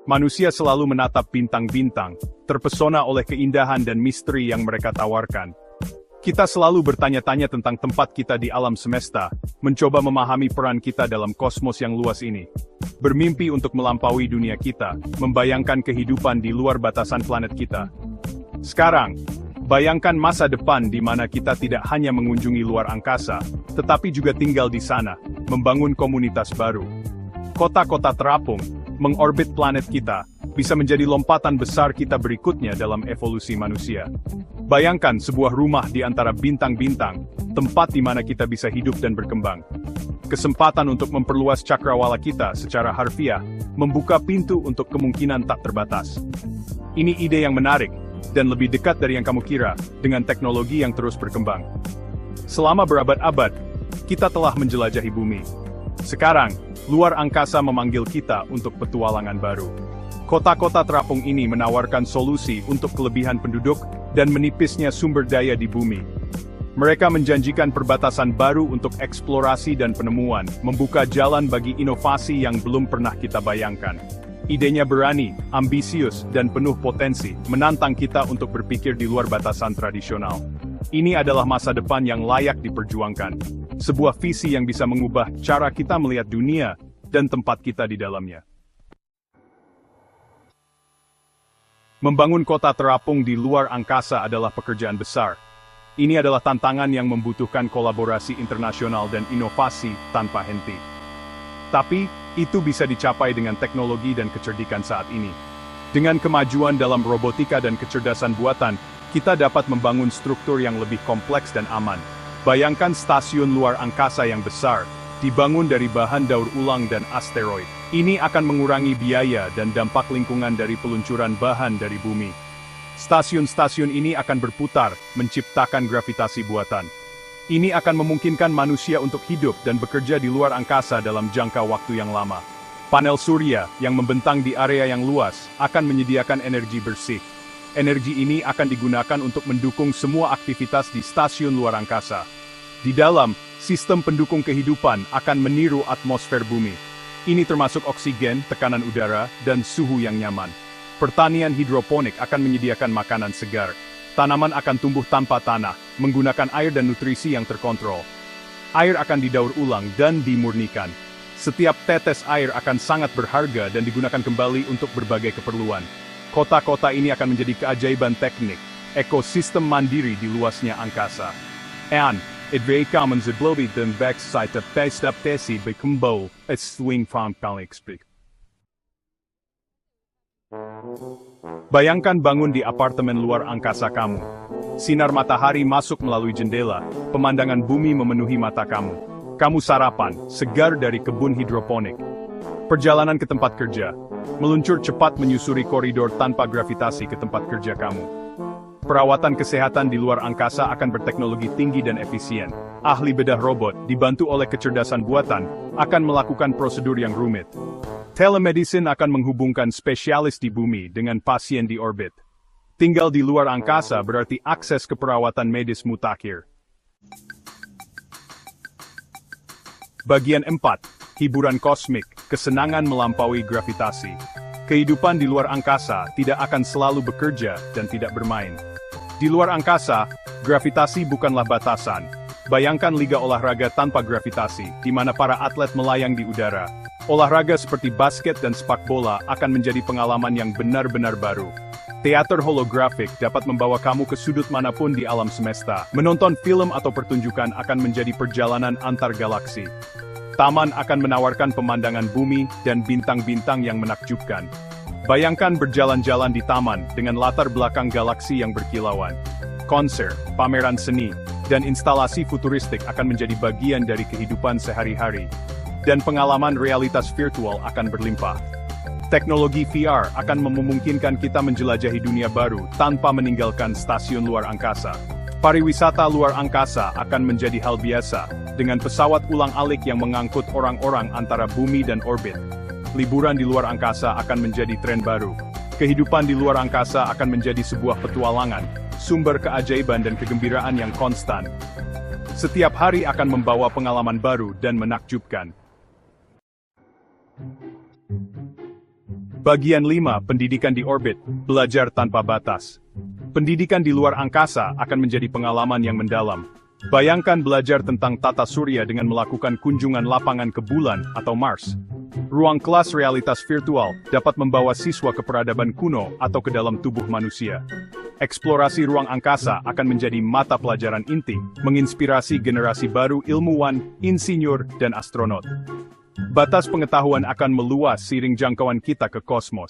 Manusia selalu menatap bintang-bintang, terpesona oleh keindahan dan misteri yang mereka tawarkan. Kita selalu bertanya-tanya tentang tempat kita di alam semesta, mencoba memahami peran kita dalam kosmos yang luas ini. Bermimpi untuk melampaui dunia kita, membayangkan kehidupan di luar batasan planet kita. Sekarang, bayangkan masa depan di mana kita tidak hanya mengunjungi luar angkasa, tetapi juga tinggal di sana, membangun komunitas baru. Kota-kota terapung, mengorbit planet kita, bisa menjadi lompatan besar kita berikutnya dalam evolusi manusia. Bayangkan sebuah rumah di antara bintang-bintang, tempat di mana kita bisa hidup dan berkembang. Kesempatan untuk memperluas cakrawala kita secara harfiah, membuka pintu untuk kemungkinan tak terbatas. Ini ide yang menarik, dan lebih dekat dari yang kamu kira, dengan teknologi yang terus berkembang. Selama berabad-abad, kita telah menjelajahi bumi. Sekarang, luar angkasa memanggil kita untuk petualangan baru. Kota-kota terapung ini menawarkan solusi untuk kelebihan penduduk dan menipisnya sumber daya di bumi. Mereka menjanjikan perbatasan baru untuk eksplorasi dan penemuan, membuka jalan bagi inovasi yang belum pernah kita bayangkan. Idenya berani, ambisius, dan penuh potensi, menantang kita untuk berpikir di luar batasan tradisional. Ini adalah masa depan yang layak diperjuangkan. Sebuah visi yang bisa mengubah cara kita melihat dunia dan tempat kita di dalamnya. Membangun kota terapung di luar angkasa adalah pekerjaan besar. Ini adalah tantangan yang membutuhkan kolaborasi internasional dan inovasi tanpa henti. Tapi, itu bisa dicapai dengan teknologi dan kecerdikan saat ini. Dengan kemajuan dalam robotika dan kecerdasan buatan, kita dapat membangun struktur yang lebih kompleks dan aman. Bayangkan stasiun luar angkasa yang besar, dibangun dari bahan daur ulang dan asteroid. Ini akan mengurangi biaya dan dampak lingkungan dari peluncuran bahan dari bumi. Stasiun-stasiun ini akan berputar, menciptakan gravitasi buatan. Ini akan memungkinkan manusia untuk hidup dan bekerja di luar angkasa dalam jangka waktu yang lama. Panel surya, yang membentang di area yang luas, akan menyediakan energi bersih. Energi ini akan digunakan untuk mendukung semua aktivitas di stasiun luar angkasa. Di dalam, sistem pendukung kehidupan akan meniru atmosfer bumi. Ini termasuk oksigen, tekanan udara, dan suhu yang nyaman. Pertanian hidroponik akan menyediakan makanan segar. Tanaman akan tumbuh tanpa tanah, menggunakan air dan nutrisi yang terkontrol. Air akan didaur ulang dan dimurnikan. Setiap tetes air akan sangat berharga dan digunakan kembali untuk berbagai keperluan. Kota-kota ini akan menjadi keajaiban teknik, ekosistem mandiri di luasnya angkasa. And, it becomes a global den backside of best up tesi becombo, a swing from Kalixpeak. Bayangkan bangun di apartemen luar angkasa kamu. Sinar matahari masuk melalui jendela, pemandangan bumi memenuhi mata kamu. Kamu sarapan, segar dari kebun hidroponik. Perjalanan ke tempat kerja, meluncur cepat menyusuri koridor tanpa gravitasi ke tempat kerja kamu. Perawatan kesehatan di luar angkasa akan berteknologi tinggi dan efisien. Ahli bedah robot, dibantu oleh kecerdasan buatan, akan melakukan prosedur yang rumit. Telemedicine akan menghubungkan spesialis di bumi dengan pasien di orbit. Tinggal di luar angkasa berarti akses ke perawatan medis mutakhir. Bagian 4. Hiburan kosmik, kesenangan melampaui gravitasi. Kehidupan di luar angkasa tidak akan selalu bekerja dan tidak bermain. Di luar angkasa, gravitasi bukanlah batasan. Bayangkan liga olahraga tanpa gravitasi, di mana para atlet melayang di udara. Olahraga seperti basket dan sepak bola akan menjadi pengalaman yang benar-benar baru. Teater holografik dapat membawa kamu ke sudut manapun di alam semesta. Menonton film atau pertunjukan akan menjadi perjalanan antar galaksi. Taman akan menawarkan pemandangan bumi dan bintang-bintang yang menakjubkan. Bayangkan berjalan-jalan di taman dengan latar belakang galaksi yang berkilauan. Konser, pameran seni, dan instalasi futuristik akan menjadi bagian dari kehidupan sehari-hari. Dan pengalaman realitas virtual akan berlimpah. Teknologi VR akan memungkinkan kita menjelajahi dunia baru tanpa meninggalkan stasiun luar angkasa. Pariwisata luar angkasa akan menjadi hal biasa, dengan pesawat ulang-alik yang mengangkut orang-orang antara bumi dan orbit. Liburan di luar angkasa akan menjadi tren baru. Kehidupan di luar angkasa akan menjadi sebuah petualangan, sumber keajaiban dan kegembiraan yang konstan. Setiap hari akan membawa pengalaman baru dan menakjubkan. Bagian 5, pendidikan di orbit, belajar tanpa batas. Pendidikan di luar angkasa akan menjadi pengalaman yang mendalam. Bayangkan belajar tentang tata surya dengan melakukan kunjungan lapangan ke bulan atau Mars. Ruang kelas realitas virtual dapat membawa siswa ke peradaban kuno atau ke dalam tubuh manusia. Eksplorasi ruang angkasa akan menjadi mata pelajaran inti, menginspirasi generasi baru ilmuwan, insinyur, dan astronot. Batas pengetahuan akan meluas seiring jangkauan kita ke kosmos.